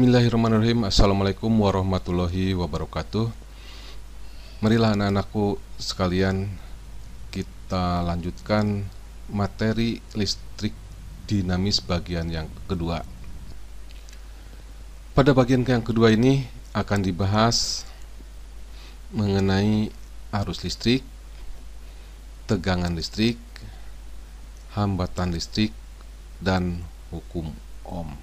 Bismillahirrahmanirrahim. Assalamualaikum warahmatullahi wabarakatuh. Marilah anak-anakku sekalian, kita lanjutkan materi listrik dinamis bagian yang kedua. Pada bagian yang kedua ini akan dibahas mengenai arus listrik, tegangan listrik, hambatan listrik, dan hukum Ohm.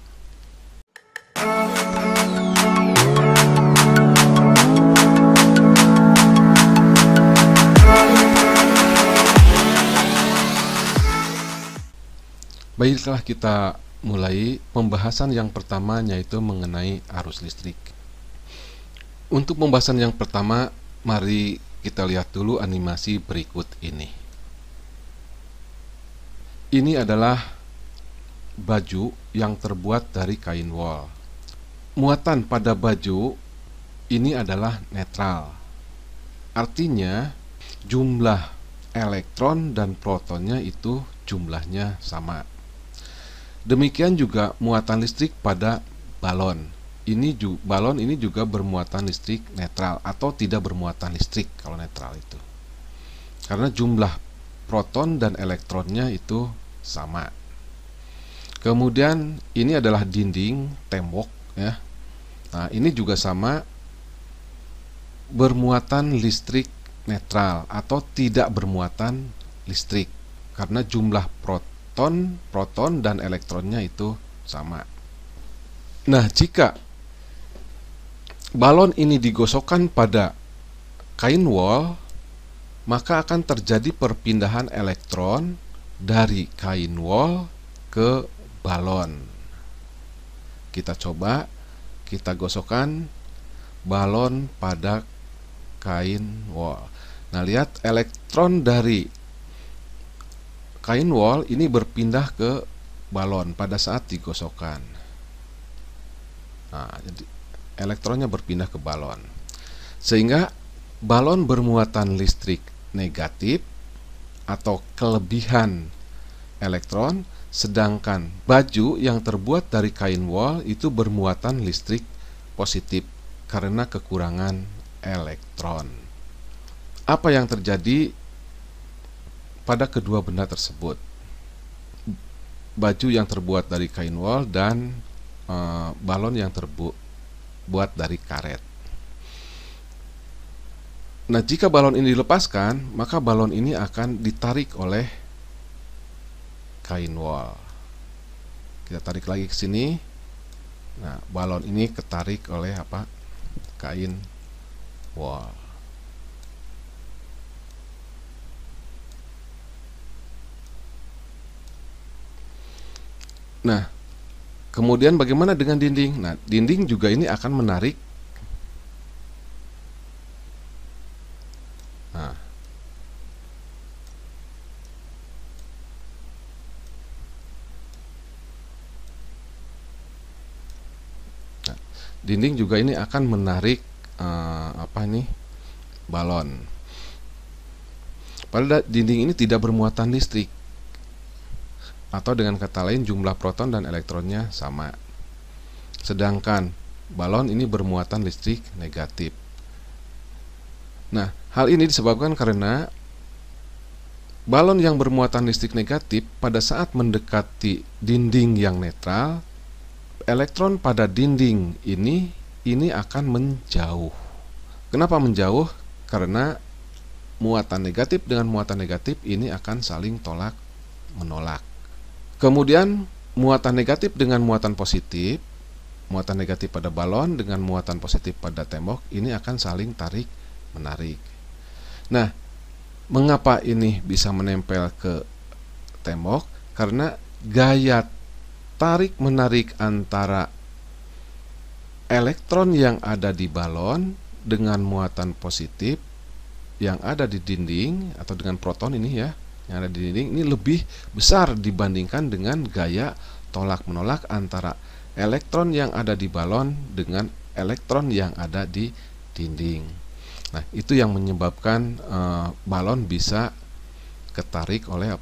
Baiklah, kita mulai pembahasan yang pertama, yaitu mengenai arus listrik. Untuk pembahasan yang pertama, mari kita lihat dulu animasi berikut ini. Ini adalah baju yang terbuat dari kain wol. Muatan pada baju ini adalah netral. Artinya jumlah elektron dan protonnya itu jumlahnya sama. Demikian juga muatan listrik pada balon. Balon ini juga bermuatan listrik netral atau tidak bermuatan listrik kalau netral itu. Karena jumlah proton dan elektronnya itu sama. Kemudian ini adalah dinding, tembok ya. Nah, ini juga sama, bermuatan listrik netral atau tidak bermuatan listrik karena jumlah proton dan elektronnya itu sama. Nah, jika balon ini digosokkan pada kain wol, maka akan terjadi perpindahan elektron dari kain wol ke balon. Kita coba, kita gosokkan balon pada kain wol. Nah, lihat, elektron dari kain wol ini berpindah ke balon pada saat digosokkan. Nah, jadi elektronnya berpindah ke balon, sehingga balon bermuatan listrik negatif atau kelebihan elektron, sedangkan baju yang terbuat dari kain wol itu bermuatan listrik positif karena kekurangan elektron. Apa yang terjadi pada kedua benda tersebut? Baju yang terbuat dari kain wol dan balon yang terbuat dari karet. Nah, jika balon ini dilepaskan, maka balon ini akan ditarik oleh kain wol. Kita tarik lagi ke sini. Nah, balon ini ketarik oleh apa? Kain wol. Nah, kemudian bagaimana dengan dinding? Nah, dinding juga ini akan menarik. Nah, dinding juga ini akan menarik balon. Padahal dinding ini tidak bermuatan listrik, atau dengan kata lain jumlah proton dan elektronnya sama. Sedangkan balon ini bermuatan listrik negatif. Nah, hal ini disebabkan karena balon yang bermuatan listrik negatif pada saat mendekati dinding yang netral, elektron pada dinding ini akan menjauh. Kenapa menjauh? Karena muatan negatif dengan muatan negatif ini akan saling tolak menolak. Kemudian muatan negatif dengan muatan positif, muatan negatif pada balon dengan muatan positif pada tembok ini akan saling tarik menarik. Nah, mengapa ini bisa menempel ke tembok? Karena gaya tarik menarik antara elektron yang ada di balon dengan muatan positif yang ada di dinding atau dengan proton ini ya, yang ada di dinding ini lebih besar dibandingkan dengan gaya tolak menolak antara elektron yang ada di balon dengan elektron yang ada di dinding. Nah, itu yang menyebabkan balon bisa ketarik oleh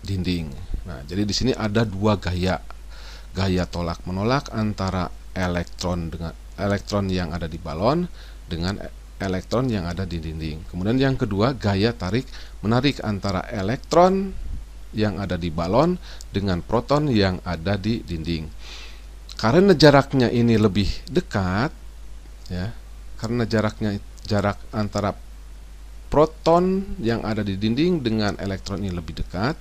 dinding. Nah, jadi di sini ada dua gaya tolak menolak antara elektron yang ada di balon dengan elektron yang ada di dinding. Kemudian yang kedua, gaya tarik menarik antara elektron yang ada di balon dengan proton yang ada di dinding. Karena jaraknya ini lebih dekat, ya, karena jarak antara proton yang ada di dinding dengan elektron ini lebih dekat,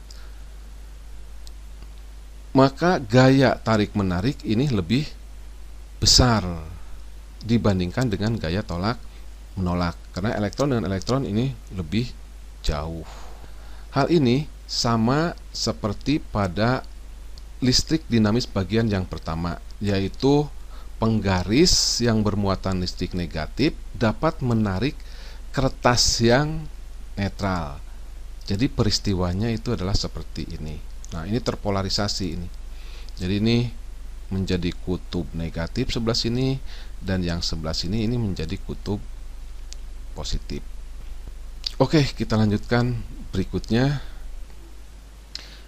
maka gaya tarik menarik ini lebih besar dibandingkan dengan gaya tolak menolak, karena elektron dengan elektron ini lebih jauh. Hal ini sama seperti pada listrik dinamis bagian yang pertama, yaitu penggaris yang bermuatan listrik negatif dapat menarik kertas yang netral. Jadi peristiwanya itu adalah seperti ini. Nah, ini terpolarisasi ini. Jadi ini menjadi kutub negatif sebelah sini, dan yang sebelah sini ini menjadi kutub positif. Oke, kita lanjutkan berikutnya.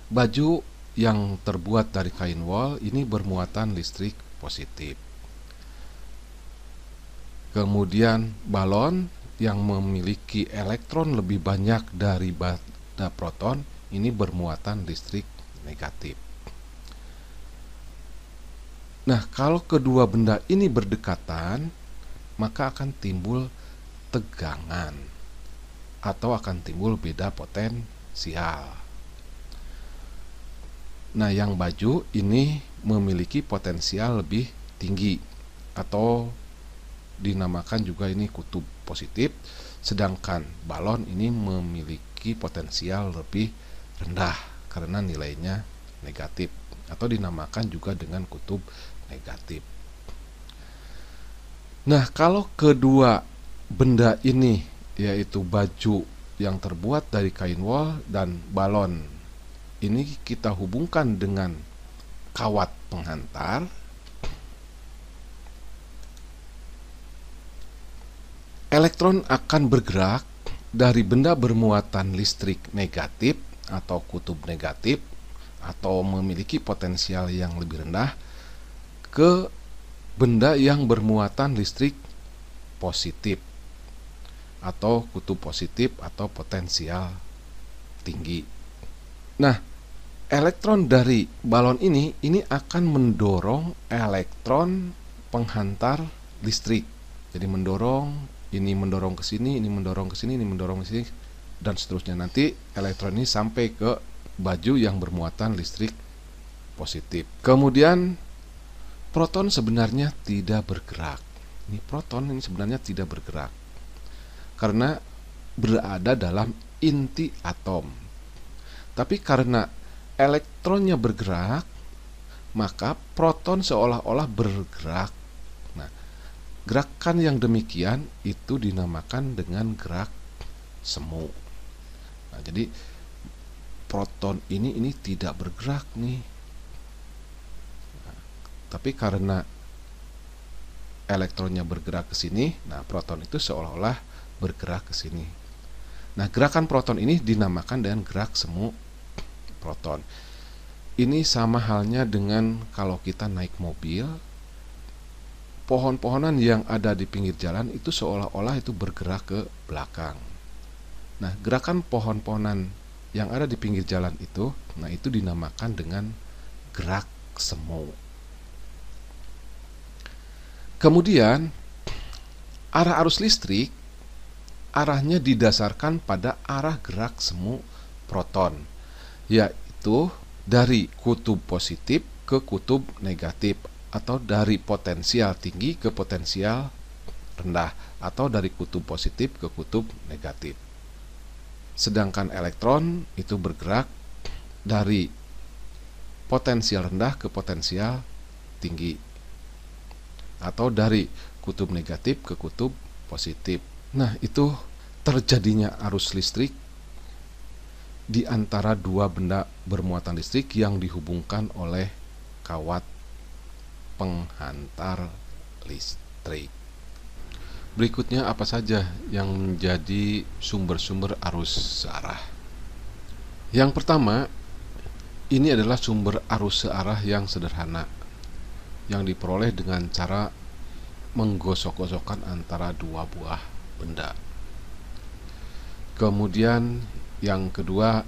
Baju yang terbuat dari kain wol ini bermuatan listrik positif. Kemudian balon yang memiliki elektron lebih banyak daripada proton ini bermuatan listrik negatif. Nah, kalau kedua benda ini berdekatan, maka akan timbul tegangan atau akan timbul beda potensial. Nah, yang baju ini memiliki potensial lebih tinggi atau dinamakan juga ini kutub positif, sedangkan balon ini memiliki potensial lebih rendah karena nilainya negatif atau dinamakan juga dengan kutub negatif. Nah, kalau kedua benda ini, yaitu baju yang terbuat dari kain wol dan balon, ini kita hubungkan dengan kawat penghantar, elektron akan bergerak dari benda bermuatan listrik negatif atau kutub negatif atau memiliki potensial yang lebih rendah ke benda yang bermuatan listrik positif atau kutub positif atau potensial tinggi. Nah, elektron dari balon ini akan mendorong elektron penghantar listrik. Jadi ini mendorong ke sini, ini mendorong ke sini, ini mendorong ke sini, dan seterusnya. Nanti elektron ini sampai ke baju yang bermuatan listrik positif. Kemudian proton sebenarnya tidak bergerak. Ini proton ini sebenarnya tidak bergerak karena berada dalam inti atom. Tapi karena elektronnya bergerak, maka proton seolah-olah bergerak. Nah, gerakan yang demikian itu dinamakan dengan gerak semu. Nah, jadi proton ini tidak bergerak nih. Nah, tapi karena elektronnya bergerak ke sini, nah proton itu seolah-olah bergerak ke sini. Nah, gerakan proton ini dinamakan dengan gerak semu proton. Ini sama halnya dengan kalau kita naik mobil, pohon-pohonan yang ada di pinggir jalan itu seolah-olah itu bergerak ke belakang. Nah, gerakan pohon-pohonan yang ada di pinggir jalan itu, nah itu dinamakan dengan gerak semu. Kemudian arah arus listrik arahnya didasarkan pada arah gerak semu proton, yaitu dari kutub positif ke kutub negatif, atau dari potensial tinggi ke potensial rendah, atau dari kutub positif ke kutub negatif. Sedangkan elektron itu bergerak dari potensial rendah ke potensial tinggi, atau dari kutub negatif ke kutub positif. Nah, itu terjadinya arus listrik di antara dua benda bermuatan listrik yang dihubungkan oleh kawat penghantar listrik. Berikutnya apa saja yang menjadi sumber-sumber arus searah? Yang pertama, ini adalah sumber arus searah yang sederhana, yang diperoleh dengan cara menggosok-gosokkan antara dua buah benda. Kemudian yang kedua,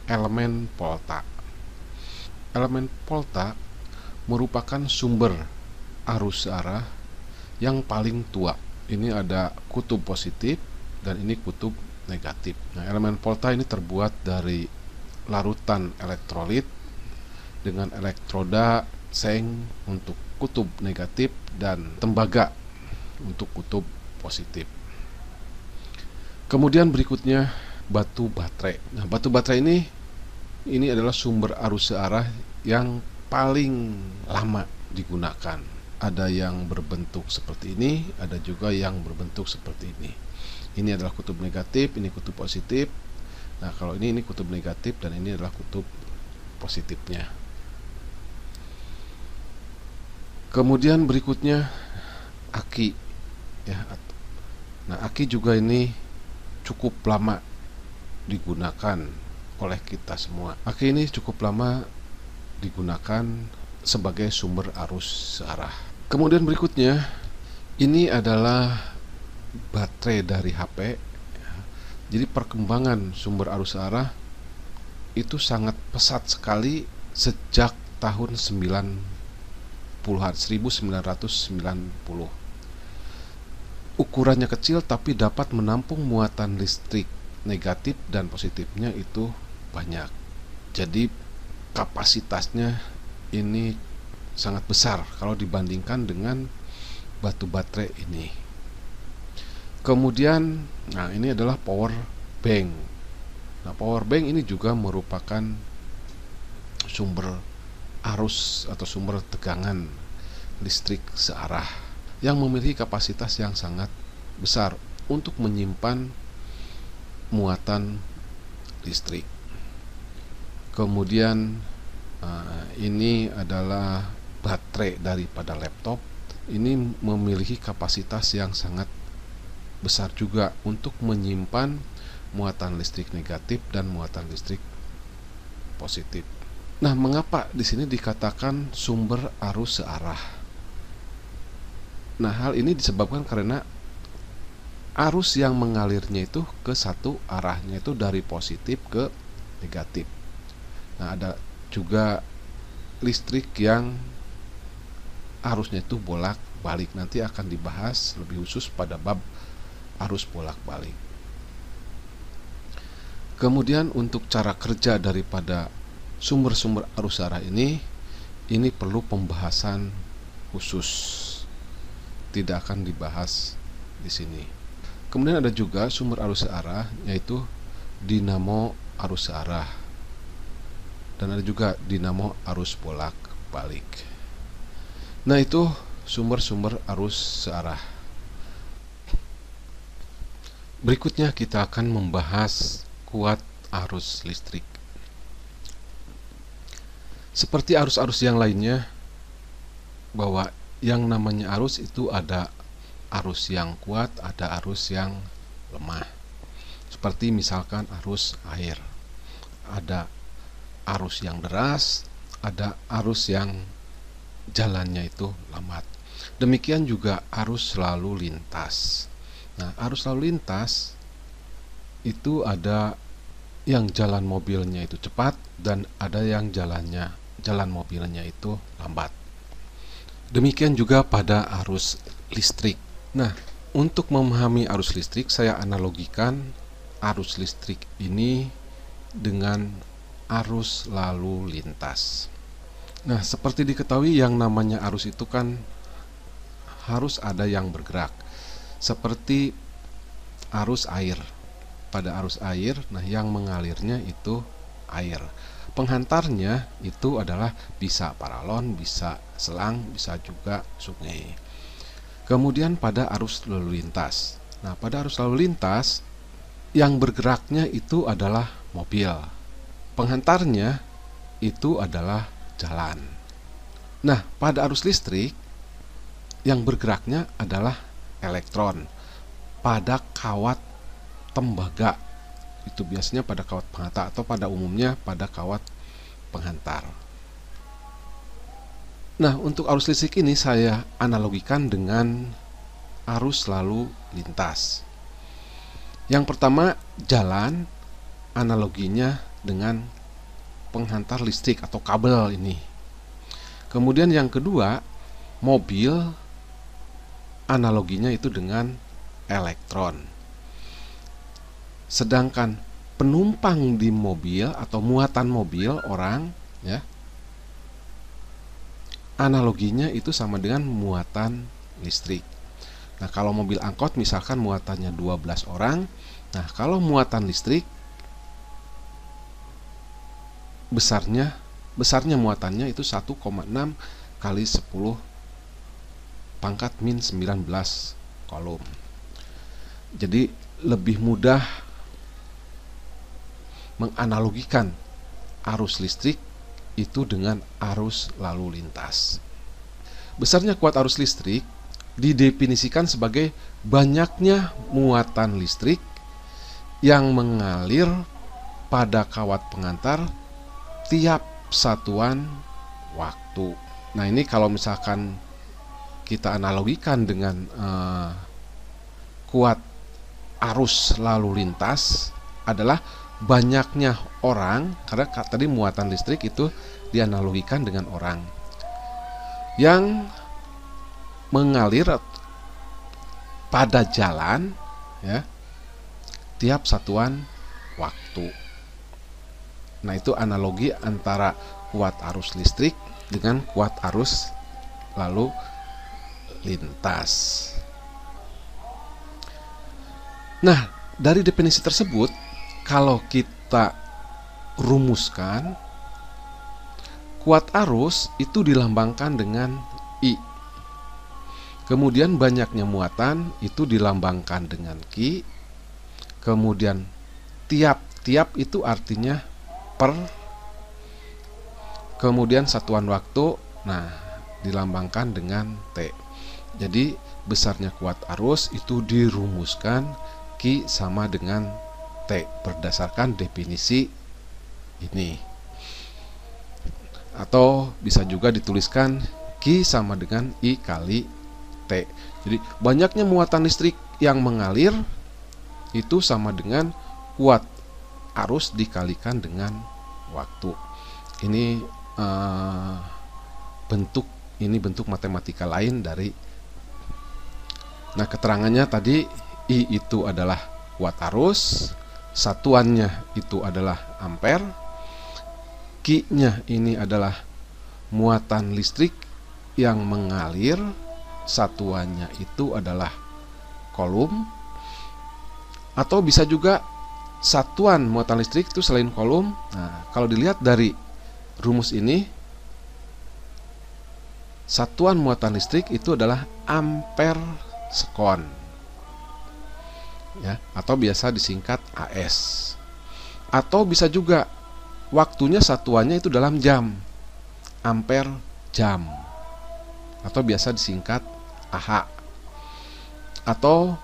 elemen volta. Elemen volta merupakan sumber arus searah yang paling tua. Ini ada kutub positif dan ini kutub negatif. Nah, elemen volta ini terbuat dari larutan elektrolit dengan elektroda seng untuk kutub negatif dan tembaga untuk kutub positif. Kemudian berikutnya batu baterai. Nah, batu baterai ini adalah sumber arus searah yang paling lama digunakan. Ada yang berbentuk seperti ini, ada juga yang berbentuk seperti ini. Ini adalah kutub negatif, ini kutub positif. Nah, kalau ini kutub negatif dan ini adalah kutub positifnya. Kemudian berikutnya aki, ya. Nah, aki juga ini cukup lama digunakan oleh kita semua. Aki ini cukup lama digunakan sebagai sumber arus searah. Kemudian berikutnya ini adalah baterai dari HP. Jadi perkembangan sumber arus searah itu sangat pesat sekali sejak tahun 1990. Ukurannya kecil tapi dapat menampung muatan listrik negatif dan positifnya itu banyak. Jadi kapasitasnya ini sangat besar kalau dibandingkan dengan batu baterai ini. Kemudian, nah ini adalah power bank. Nah, power bank ini juga merupakan sumber arus atau sumber tegangan listrik searah yang memiliki kapasitas yang sangat besar untuk menyimpan muatan listrik. Kemudian ini adalah baterai daripada laptop. Ini memiliki kapasitas yang sangat besar juga untuk menyimpan muatan listrik negatif dan muatan listrik positif. Nah, mengapa di sini dikatakan sumber arus searah? Nah, hal ini disebabkan karena arus yang mengalirnya itu ke satu arahnya itu dari positif ke negatif. Nah, ada juga listrik yang arusnya itu bolak-balik. Nanti akan dibahas lebih khusus pada bab arus bolak-balik. Kemudian untuk cara kerja daripada sumber-sumber arus searah ini perlu pembahasan khusus. Tidak akan dibahas di sini. Kemudian ada juga sumber arus searah, yaitu dinamo arus searah, dan ada juga dinamo arus bolak-balik. Nah, itu sumber-sumber arus searah. Berikutnya kita akan membahas kuat arus listrik. Seperti arus-arus yang lainnya, bahwa yang namanya arus itu ada arus yang kuat, ada arus yang lemah. Seperti misalkan arus air. Ada arus yang deras, ada arus yang jalannya itu lambat. Demikian juga arus lalu lintas. Nah, arus lalu lintas itu ada yang jalan mobilnya itu cepat dan ada yang jalan mobilnya itu lambat. Demikian juga pada arus listrik. Nah, untuk memahami arus listrik, saya analogikan arus listrik ini dengan arus lalu lintas. Nah, seperti diketahui yang namanya arus itu kan harus ada yang bergerak. Seperti arus air. Pada arus air, nah yang mengalirnya itu air. Penghantarnya itu adalah bisa paralon, bisa selang, bisa juga sungai. Kemudian pada arus lalu lintas. Nah, pada arus lalu lintas yang bergeraknya itu adalah mobil. Penghantarnya itu adalah jalan. Nah, pada arus listrik yang bergeraknya adalah elektron pada kawat tembaga. Itu biasanya pada kawat penghantar atau pada umumnya pada kawat penghantar. Nah, untuk arus listrik ini saya analogikan dengan arus lalu lintas. Yang pertama, jalan, analoginya dengan penghantar listrik atau kabel ini. Kemudian yang kedua, mobil, analoginya itu dengan elektron. Sedangkan penumpang di mobil atau muatan mobil orang, ya, analoginya itu sama dengan muatan listrik. Nah, kalau mobil angkot misalkan muatannya 12 orang. Nah, kalau muatan listrik besarnya muatannya itu 1,6 kali 10 pangkat min 19 kolom. Jadi lebih mudah menganalogikan arus listrik itu dengan arus lalu lintas. Besarnya kuat arus listrik didefinisikan sebagai banyaknya muatan listrik yang mengalir pada kawat pengantar tiap satuan waktu. Nah, ini kalau misalkan kita analogikan dengan kuat arus lalu lintas adalah banyaknya orang, karena tadi muatan listrik itu dianalogikan dengan orang yang mengalir pada jalan, ya, tiap satuan waktu. Nah, itu analogi antara kuat arus listrik dengan kuat arus lalu lintas. Nah, dari definisi tersebut, kalau kita rumuskan, kuat arus itu dilambangkan dengan I. Kemudian banyaknya muatan itu dilambangkan dengan Q. Kemudian tiap itu artinya per. Kemudian satuan waktu, nah, dilambangkan dengan T. Jadi besarnya kuat arus itu dirumuskan Q sama dengan T berdasarkan definisi ini. Atau bisa juga dituliskan Q sama dengan I kali T. Jadi banyaknya muatan listrik yang mengalir itu sama dengan kuat arus dikalikan dengan waktu. Ini bentuk matematika lain dari. Nah, keterangannya tadi I itu adalah kuat arus, satuannya itu adalah ampere, Q-nya ini adalah muatan listrik yang mengalir, satuannya itu adalah kolom. Atau bisa juga satuan muatan listrik itu selain kolom. Nah, kalau dilihat dari rumus ini, satuan muatan listrik itu adalah ampere sekon, ya, atau biasa disingkat AS. Atau bisa juga waktunya satuannya itu dalam jam, ampere jam, atau biasa disingkat AH. Atau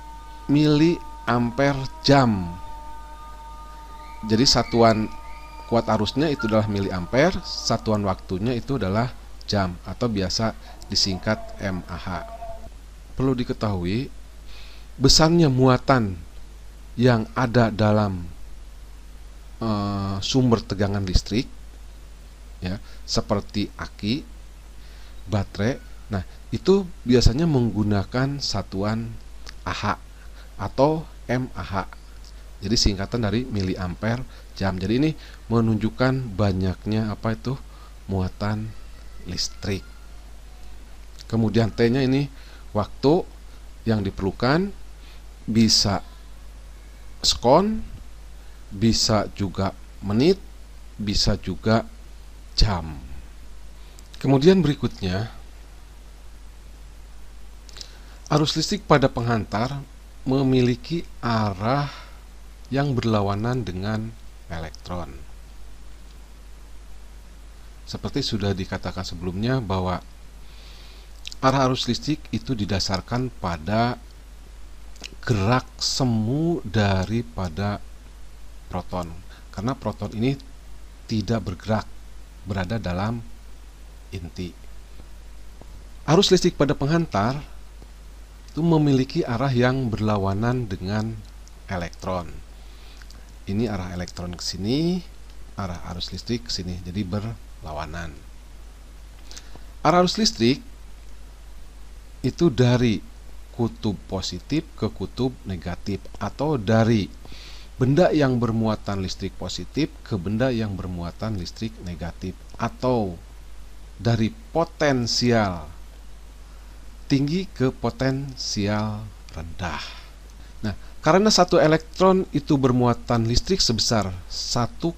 mili ampere jam. Jadi satuan kuat arusnya itu adalah mili ampere, satuan waktunya itu adalah jam, atau biasa disingkat mAh. Perlu diketahui, besarnya muatan yang ada dalam sumber tegangan listrik, ya, seperti aki, baterai. Nah, itu biasanya menggunakan satuan Ah atau mAh. Jadi singkatan dari miliampere jam. Jadi ini menunjukkan banyaknya muatan listrik. Kemudian T-nya ini waktu yang diperlukan, bisa sekon, bisa juga menit, bisa juga jam. Kemudian berikutnya, arus listrik pada penghantar memiliki arah yang berlawanan dengan elektron. Seperti sudah dikatakan sebelumnya bahwa arah arus listrik itu didasarkan pada gerak semu daripada proton, karena proton ini tidak bergerak, berada dalam inti. Arus listrik pada penghantar itu memiliki arah yang berlawanan dengan elektron. Ini arah elektron ke sini, arah arus listrik ke sini, jadi berlawanan. Arah arus listrik itu dari kutub positif ke kutub negatif, atau dari benda yang bermuatan listrik positif ke benda yang bermuatan listrik negatif, atau dari potensial tinggi ke potensial rendah. Nah, karena satu elektron itu bermuatan listrik sebesar 1,6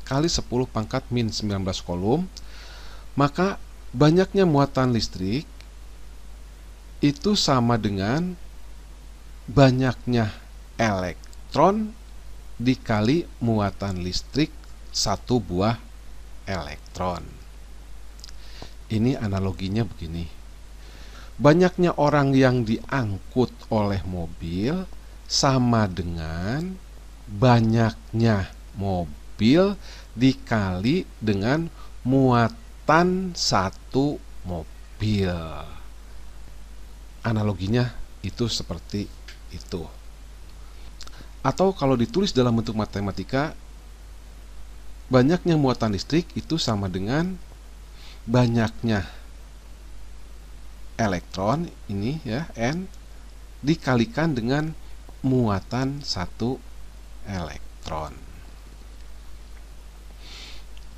kali 10 pangkat min 19 coulomb, maka banyaknya muatan listrik itu sama dengan banyaknya elektron dikali muatan listrik satu buah elektron. Ini analoginya begini. Banyaknya orang yang diangkut oleh mobil sama dengan banyaknya mobil dikali dengan muatan satu mobil. Analoginya itu seperti itu. Atau kalau ditulis dalam bentuk matematika, banyaknya muatan listrik itu sama dengan banyaknya elektron, ini ya, N, dikalikan dengan muatan satu elektron.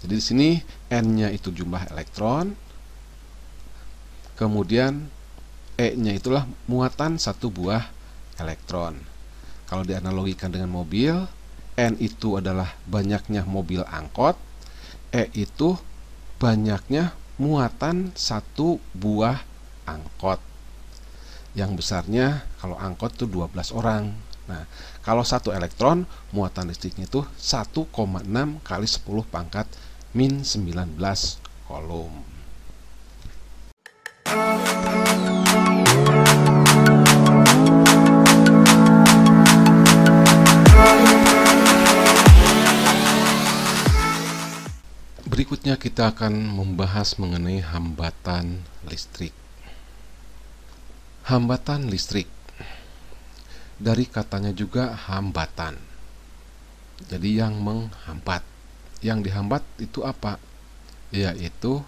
Jadi di sini N-nya itu jumlah elektron, kemudian E-nya itulah muatan satu buah elektron. Kalau dianalogikan dengan mobil, N itu adalah banyaknya mobil angkot, E itu banyaknya muatan satu buah angkot. Yang besarnya kalau angkot itu 12 orang. Nah, kalau satu elektron, muatan listriknya itu 1,6 kali 10 pangkat min 19 coulomb. Berikutnya kita akan membahas mengenai hambatan listrik. Hambatan listrik, dari katanya juga hambatan. Jadi yang menghambat. Yang dihambat itu apa? Yaitu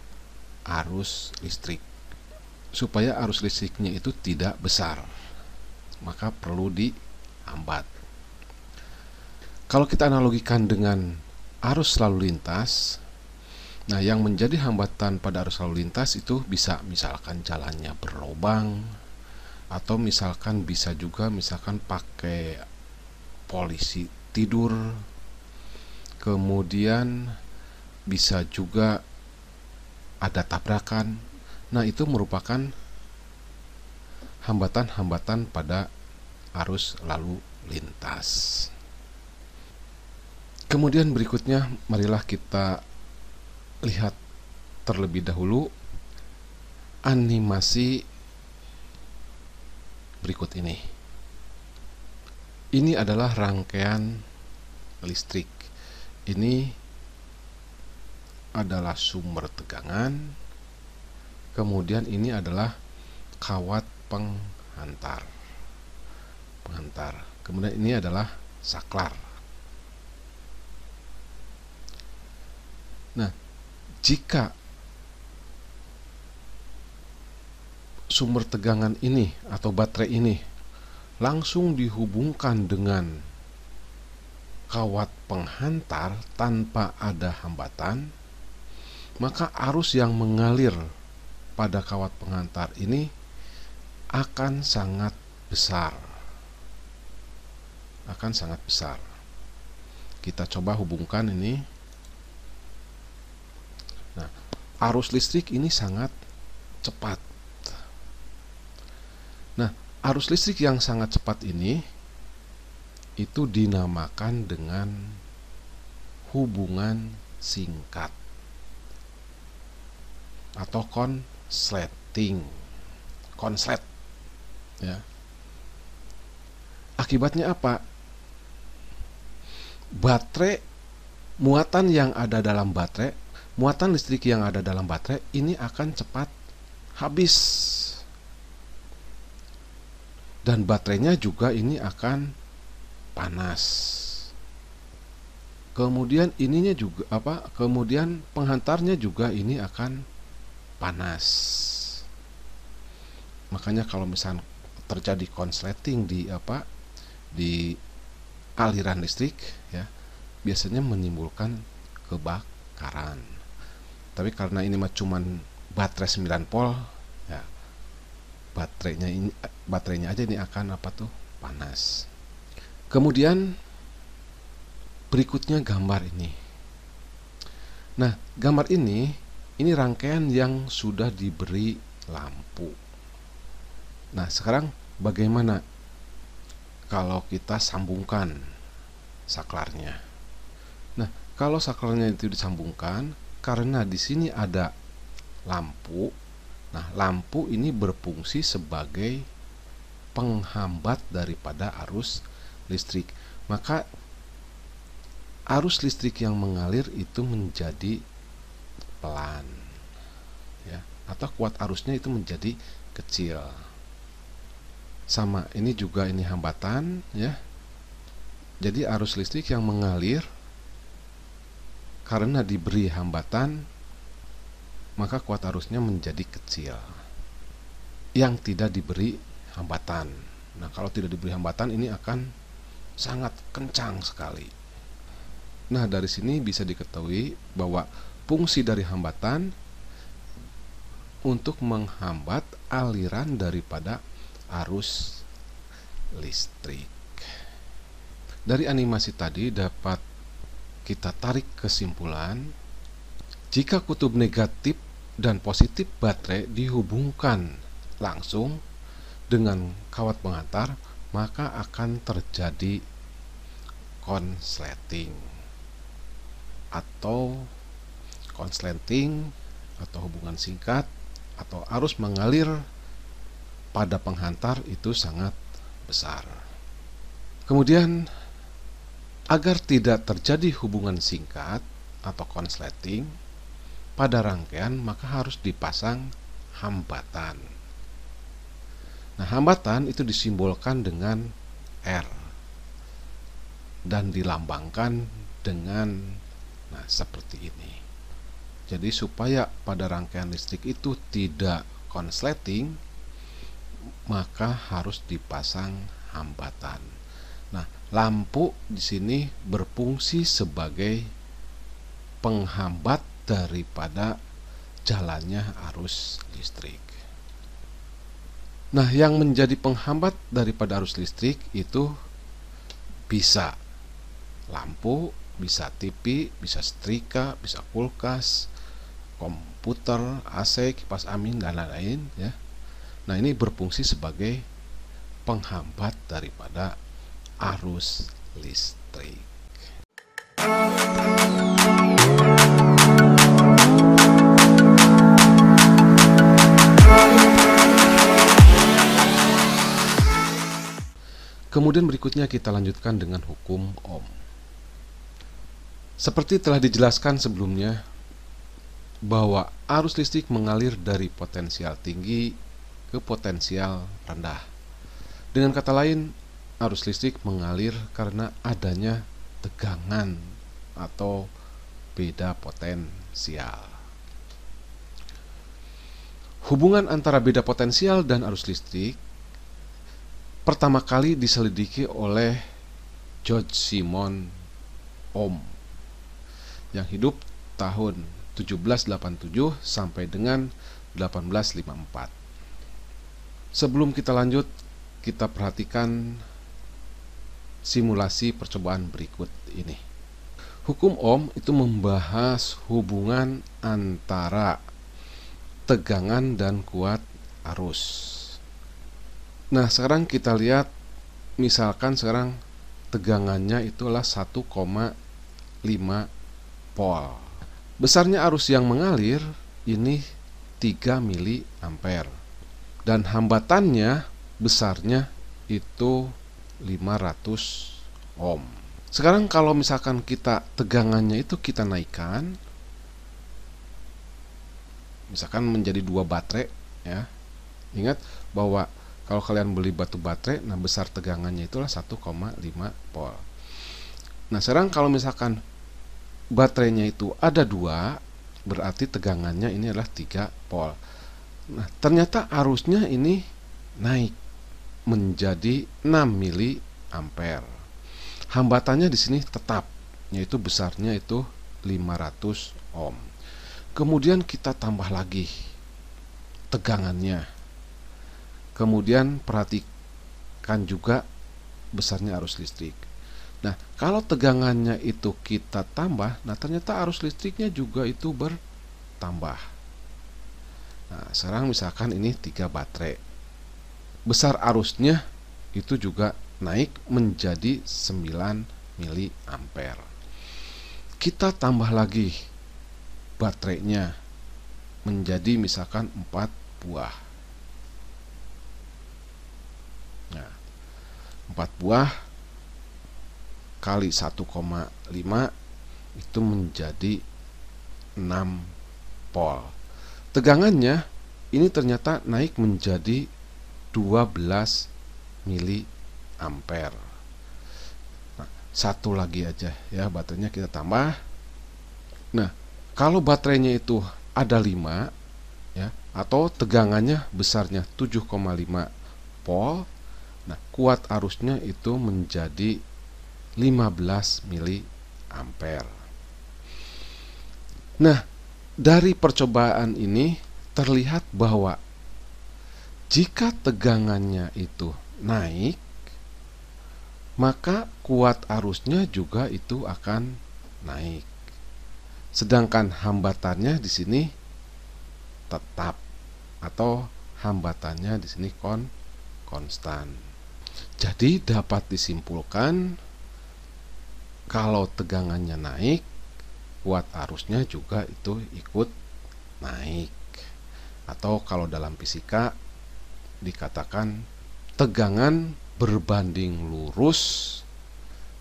arus listrik. Supaya arus listriknya itu tidak besar, maka perlu dihambat. Kalau kita analogikan dengan arus lalu lintas, nah, yang menjadi hambatan pada arus lalu lintas itu bisa misalkan jalannya berlobang, atau misalkan bisa juga misalkan pakai polisi tidur, kemudian bisa juga ada tabrakan. Nah, itu merupakan hambatan-hambatan pada arus lalu lintas. Kemudian berikutnya, marilah kita lihat terlebih dahulu animasi berikut ini. Ini adalah rangkaian listrik. Ini adalah sumber tegangan. Kemudian ini adalah kawat penghantar. Kemudian ini adalah saklar. Nah, jika sumber tegangan ini atau baterai ini langsung dihubungkan dengan kawat penghantar tanpa ada hambatan, maka arus yang mengalir pada kawat penghantar ini akan sangat besar. Kita coba hubungkan ini. Nah, arus listrik ini sangat cepat. Nah, arus listrik yang sangat cepat ini itu dinamakan dengan hubungan singkat atau konsleting. Konslet, ya. Akibatnya apa? Baterai, muatan yang ada dalam baterai muatan listrik yang ada dalam baterai ini akan cepat habis. Dan baterainya juga ini akan panas. Kemudian ininya juga kemudian penghantarnya juga ini akan panas. Makanya kalau misalnya terjadi konsleting di aliran listrik ya, biasanya menimbulkan kebakaran. Tapi karena ini mah cuman baterai 9 volt ya, baterainya aja ini akan panas. Kemudian berikutnya gambar ini. Nah, gambar ini rangkaian yang sudah diberi lampu. Nah, sekarang bagaimana kalau kita sambungkan saklarnya? Nah, kalau saklarnya itu disambungkan, karena di sini ada lampu. Nah, lampu ini berfungsi sebagai penghambat daripada arus listrik. Maka arus listrik yang mengalir itu menjadi pelan ya, atau kuat arusnya itu menjadi kecil. Sama, ini juga ini hambatan ya. Jadi arus listrik yang mengalir karena diberi hambatan, maka kuat arusnya menjadi kecil. Yang tidak diberi hambatan. Nah, kalau tidak diberi hambatan ini akan sangat kencang sekali. Nah, dari sini bisa diketahui bahwa fungsi dari hambatan untuk menghambat aliran daripada arus listrik. Dari animasi tadi dapat kita tarik kesimpulan, jika kutub negatif dan positif baterai dihubungkan langsung dengan kawat penghantar, maka akan terjadi konsleting atau hubungan singkat atau arus mengalir pada penghantar itu sangat besar. Kemudian agar tidak terjadi hubungan singkat atau konsleting pada rangkaian, maka harus dipasang hambatan. Nah, hambatan itu disimbolkan dengan R dan dilambangkan dengan seperti ini. Jadi supaya pada rangkaian listrik itu tidak konsleting, maka harus dipasang hambatan. Nah, lampu di sini berfungsi sebagai penghambat daripada jalannya arus listrik. Nah, yang menjadi penghambat daripada arus listrik itu bisa lampu, bisa TV, bisa setrika, bisa kulkas, komputer, AC, kipas angin, dan lain-lain ya. Nah, ini berfungsi sebagai penghambat daripada arus listrik. Kemudian berikutnya kita lanjutkan dengan hukum Ohm. Seperti telah dijelaskan sebelumnya, bahwa arus listrik mengalir dari potensial tinggi ke potensial rendah. Dengan kata lain, arus listrik mengalir karena adanya tegangan atau beda potensial. Hubungan antara beda potensial dan arus listrik pertama kali diselidiki oleh George Simon Ohm yang hidup tahun 1787 sampai dengan 1854. Sebelum kita lanjut, kita perhatikan simulasi percobaan berikut ini. Hukum Ohm itu membahas hubungan antara tegangan dan kuat arus. Nah, sekarang kita lihat, misalkan sekarang tegangannya itulah 1,5 volt. Besarnya arus yang mengalir ini 3 mA dan hambatannya besarnya itu 500 ohm. Sekarang kalau misalkan kita tegangannya itu kita naikkan, misalkan menjadi 2 baterai ya. Ingat bahwa kalau kalian beli batu baterai, nah besar tegangannya itulah 1,5 volt. Nah, sekarang kalau misalkan baterainya itu ada 2, berarti tegangannya ini adalah 3 volt. Nah, ternyata arusnya ini naik menjadi 6 mili ampere. Hambatannya di sini tetap, yaitu besarnya itu 500 ohm. Kemudian kita tambah lagi tegangannya. Kemudian perhatikan juga besarnya arus listrik. Nah, kalau tegangannya itu kita tambah, nah ternyata arus listriknya juga itu bertambah. Nah, sekarang misalkan ini 3 baterai. Besar arusnya itu juga naik menjadi 9 mili ampere. Kita tambah lagi baterainya menjadi misalkan 4 buah. Nah, 4 buah kali 1,5 itu menjadi 6 volt. Tegangannya ini ternyata naik menjadi 12 mili ampere. Nah, satu lagi aja ya, baterainya kita tambah. Nah, kalau baterainya itu ada 5 ya, atau tegangannya besarnya 7,5 volt, nah kuat arusnya itu menjadi 15 mili ampere. Nah, dari percobaan ini terlihat bahwa jika tegangannya itu naik, maka kuat arusnya juga itu akan naik. Sedangkan hambatannya di sini tetap, atau hambatannya di sini konstan. Jadi dapat disimpulkan kalau tegangannya naik, kuat arusnya juga itu ikut naik. Atau kalau dalam fisika dikatakan tegangan berbanding lurus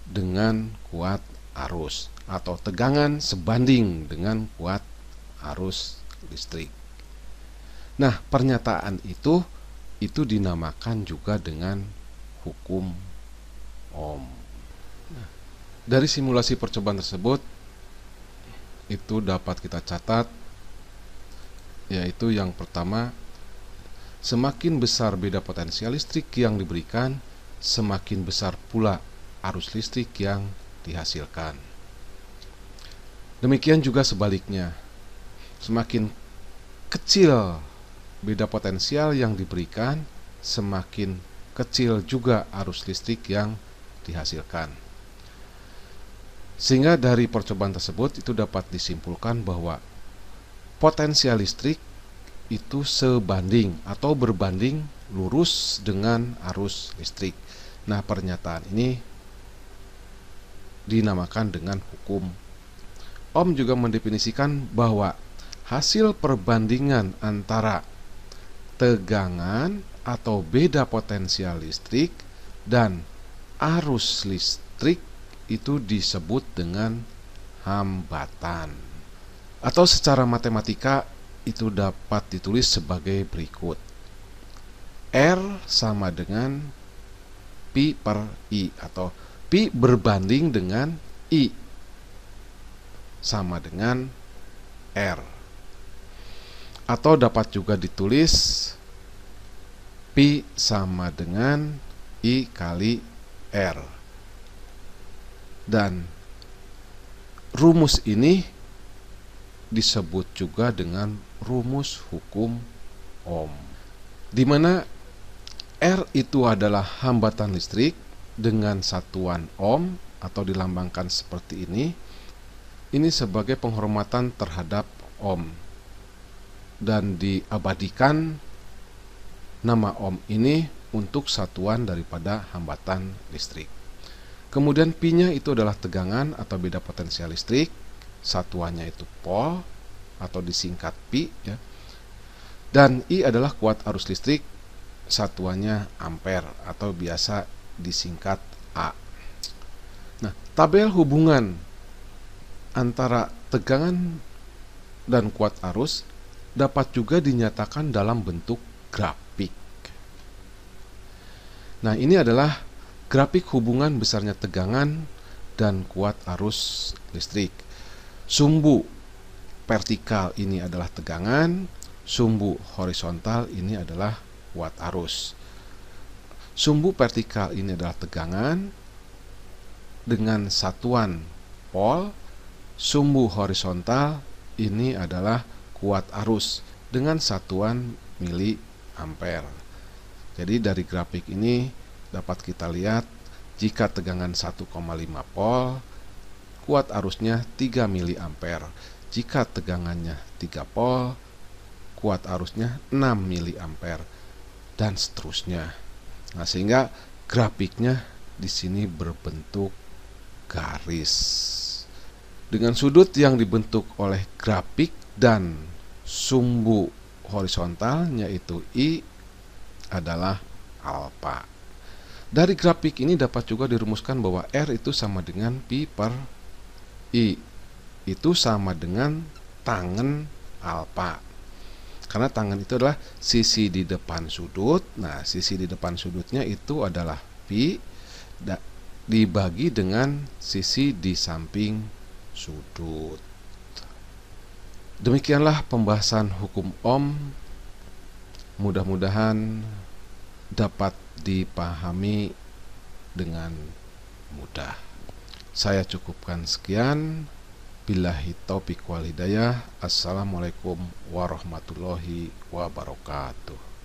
dengan kuat arus, atau tegangan sebanding dengan kuat arus listrik. Nah, pernyataan itu dinamakan juga dengan hukum Ohm. Nah, dari simulasi percobaan tersebut itu dapat kita catat, yaitu yang pertama, semakin besar beda potensial listrik yang diberikan, semakin besar pula arus listrik yang dihasilkan. Demikian juga sebaliknya, semakin kecil beda potensial yang diberikan, semakin kecil juga arus listrik yang dihasilkan. Sehingga dari percobaan tersebut itu dapat disimpulkan bahwa potensial listrik itu sebanding atau berbanding lurus dengan arus listrik. Nah, pernyataan ini dinamakan dengan hukum Ohm. Juga mendefinisikan bahwa hasil perbandingan antara tegangan atau beda potensial listrik dan arus listrik itu disebut dengan hambatan. Atau secara matematika itu dapat ditulis sebagai berikut. R sama dengan Pi per I, atau Pi berbanding dengan I sama dengan R. Atau dapat juga ditulis Pi sama dengan I kali R. Dan rumus ini disebut juga dengan rumus hukum Ohm, di mana R itu adalah hambatan listrik dengan satuan Ohm, atau dilambangkan seperti ini. Ini sebagai penghormatan terhadap Ohm, dan diabadikan nama Ohm ini untuk satuan daripada hambatan listrik. Kemudian Pi-nya itu adalah tegangan atau beda potensial listrik, satuannya itu volt atau disingkat Pi ya. Dan I adalah kuat arus listrik, satuannya ampere atau biasa disingkat A. Nah, tabel hubungan antara tegangan dan kuat arus dapat juga dinyatakan dalam bentuk grafik. Nah, ini adalah grafik hubungan besarnya tegangan dan kuat arus listrik. Sumbu vertikal ini adalah tegangan, sumbu horizontal ini adalah kuat arus. Sumbu vertikal ini adalah tegangan dengan satuan volt, sumbu horizontal ini adalah kuat arus dengan satuan miliampere. Jadi dari grafik ini dapat kita lihat jika tegangan 1,5 volt, kuat arusnya 3 miliampere. Jika tegangannya 3 volt, kuat arusnya 6 miliampere dan seterusnya. Nah, sehingga grafiknya di sini berbentuk garis dengan sudut yang dibentuk oleh grafik dan sumbu horizontal yaitu I adalah alfa. Dari grafik ini dapat juga dirumuskan bahwa R itu sama dengan Pi per I. Itu sama dengan tangen alfa. Karena tangen itu adalah sisi di depan sudut. Nah, sisi di depan sudutnya itu adalah Pi dibagi dengan sisi di samping sudut. Demikianlah pembahasan hukum Ohm. Mudah-mudahan dapat dipahami dengan mudah. Saya cukupkan sekian. Billahi taufiq wal hidayah. Assalamualaikum warahmatullahi wabarakatuh.